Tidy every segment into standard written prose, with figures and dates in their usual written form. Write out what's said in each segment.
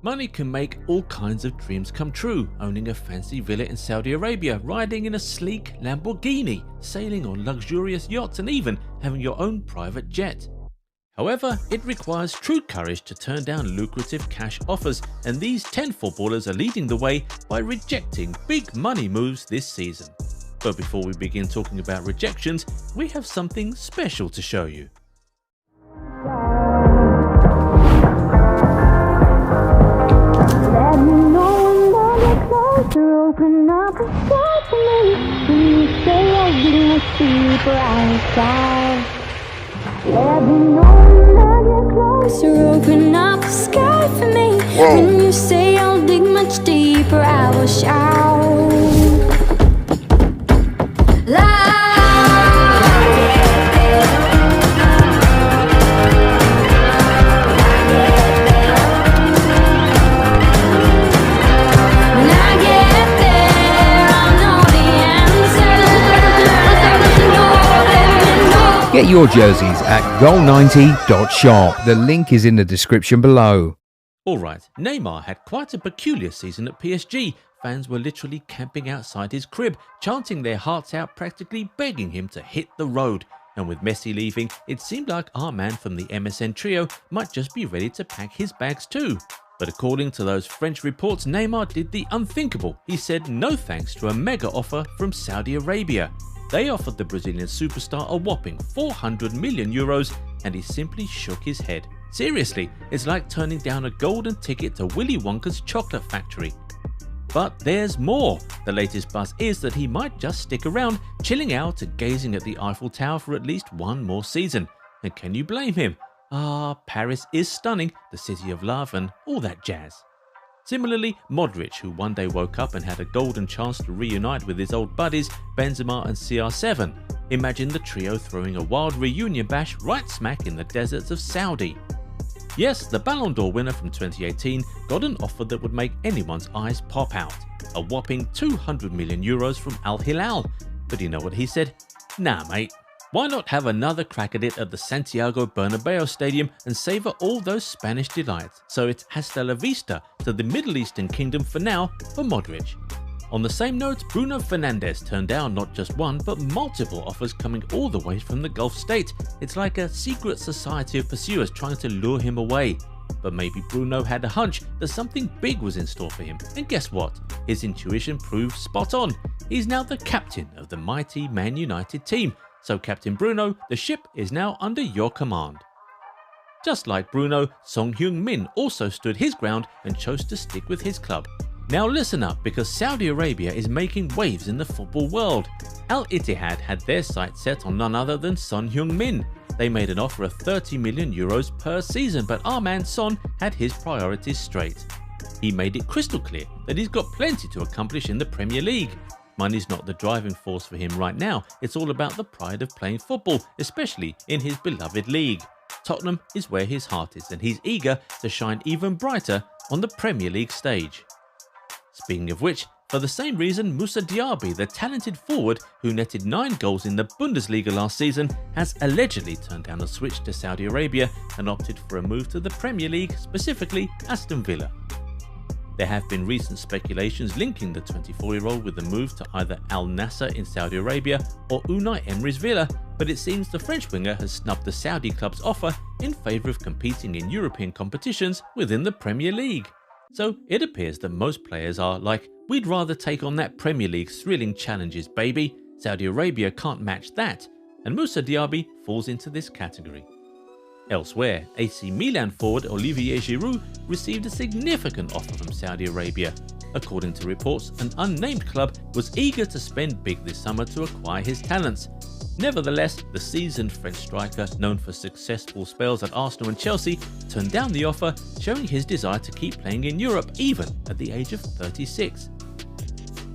Money can make all kinds of dreams come true, owning a fancy villa in Saudi Arabia, riding in a sleek Lamborghini, sailing on luxurious yachts, and even having your own private jet. However, it requires true courage to turn down lucrative cash offers, and these 10 footballers are leading the way by rejecting big money moves this season. But before we begin talking about rejections, we have something special to show you. Open up the sky for me when you say I'll be much deeper outside. Let me know when I get closer. Open up the sky for me when you say I'll dig much deeper. I will shout. Get your jerseys at goal90.shop. The link is in the description below. Alright, Neymar had quite a peculiar season at PSG. Fans were literally camping outside his crib, chanting their hearts out, practically begging him to hit the road. And with Messi leaving, it seemed like our man from the MSN trio might just be ready to pack his bags too. But according to those French reports, Neymar did the unthinkable. He said no thanks to a mega offer from Saudi Arabia. They offered the Brazilian superstar a whopping 400 million euros, and he simply shook his head. Seriously, it's like turning down a golden ticket to Willy Wonka's chocolate factory. But there's more. The latest buzz is that he might just stick around, chilling out and gazing at the Eiffel Tower for at least one more season. And can you blame him? Paris is stunning, the city of love and all that jazz. Similarly, Modric, who one day woke up and had a golden chance to reunite with his old buddies Benzema and CR7. Imagine the trio throwing a wild reunion bash right smack in the deserts of Saudi. Yes, the Ballon d'Or winner from 2018 got an offer that would make anyone's eyes pop out. A whopping 200 million euros from Al Hilal. But you know what he said? Nah mate. Why not have another crack at it at the Santiago Bernabeu Stadium and savour all those Spanish delights? So it's hasta la vista to the Middle Eastern kingdom for now for Modric. On the same note, Bruno Fernandes turned down not just one but multiple offers coming all the way from the Gulf state. It's like a secret society of pursuers trying to lure him away. But maybe Bruno had a hunch that something big was in store for him, and guess what? His intuition proved spot on. He's now the captain of the mighty Man United team. So Captain Bruno, the ship is now under your command. Just like Bruno, Son Heung-min also stood his ground and chose to stick with his club. Now listen up, because Saudi Arabia is making waves in the football world. Al Ittihad had their sights set on none other than Son Heung-min. They made an offer of 30 million euros per season, but our man Son had his priorities straight. He made it crystal clear that he's got plenty to accomplish in the Premier League. Money's not the driving force for him right now, it's all about the pride of playing football, especially in his beloved league. Tottenham is where his heart is, and he's eager to shine even brighter on the Premier League stage. Speaking of which, for the same reason, Moussa Diaby, the talented forward who netted 9 goals in the Bundesliga last season, has allegedly turned down a switch to Saudi Arabia and opted for a move to the Premier League, specifically Aston Villa. There have been recent speculations linking the 24-year-old with the move to either Al Nassr in Saudi Arabia or Unai Emery's Villa, but it seems the French winger has snubbed the Saudi club's offer in favour of competing in European competitions within the Premier League. So it appears that most players are like, we'd rather take on that Premier League thrilling challenges, baby. Saudi Arabia can't match that, and Moussa Diaby falls into this category. Elsewhere, AC Milan forward Olivier Giroud received a significant offer from Saudi Arabia. According to reports, an unnamed club was eager to spend big this summer to acquire his talents. Nevertheless, the seasoned French striker, known for successful spells at Arsenal and Chelsea, turned down the offer, showing his desire to keep playing in Europe even at the age of 36.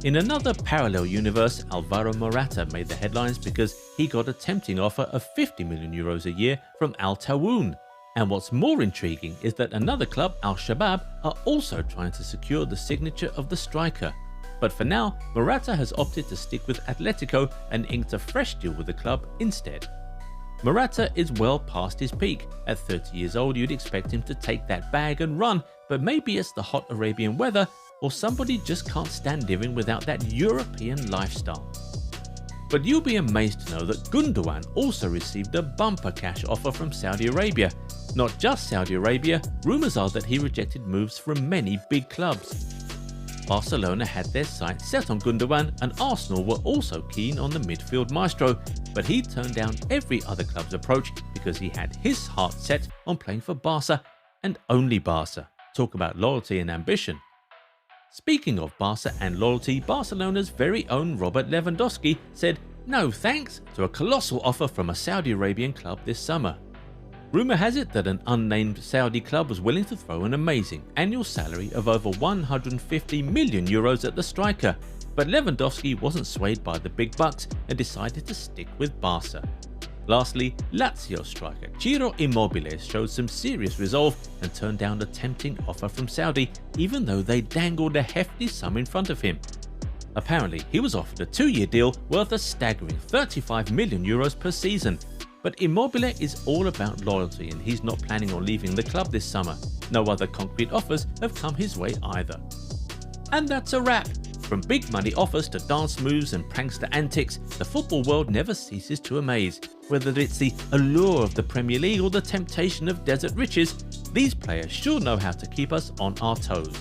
In another parallel universe, Alvaro Morata made the headlines because he got a tempting offer of 50 million euros a year from Al Tawoun. And what's more intriguing is that another club, Al Shabab, are also trying to secure the signature of the striker. But for now, Morata has opted to stick with Atletico and inked a fresh deal with the club instead. Morata is well past his peak. At 30 years old, you'd expect him to take that bag and run, but maybe it's the hot Arabian weather, or somebody just can't stand living without that European lifestyle. But you'll be amazed to know that Gundogan also received a bumper cash offer from Saudi Arabia. Not just Saudi Arabia, rumours are that he rejected moves from many big clubs. Barcelona had their sights set on Gundogan, and Arsenal were also keen on the midfield maestro, but he turned down every other club's approach because he had his heart set on playing for Barca and only Barca. Talk about loyalty and ambition. Speaking of Barca and loyalty, Barcelona's very own Robert Lewandowski said no thanks to a colossal offer from a Saudi Arabian club this summer. Rumour has it that an unnamed Saudi club was willing to throw an amazing annual salary of over 150 million euros at the striker, but Lewandowski wasn't swayed by the big bucks and decided to stick with Barca. Lastly, Lazio striker Ciro Immobile showed some serious resolve and turned down a tempting offer from Saudi, even though they dangled a hefty sum in front of him. Apparently, he was offered a 2-year deal worth a staggering 35 million euros per season. But Immobile is all about loyalty, and he's not planning on leaving the club this summer. No other concrete offers have come his way either. And that's a wrap. From big money offers to dance moves and prankster antics, the football world never ceases to amaze. Whether it's the allure of the Premier League or the temptation of desert riches, these players sure know how to keep us on our toes.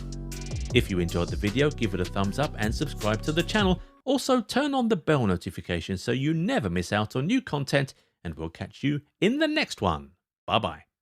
If you enjoyed the video, give it a thumbs up and subscribe to the channel. Also, turn on the bell notification so you never miss out on new content, and we'll catch you in the next one. Bye bye.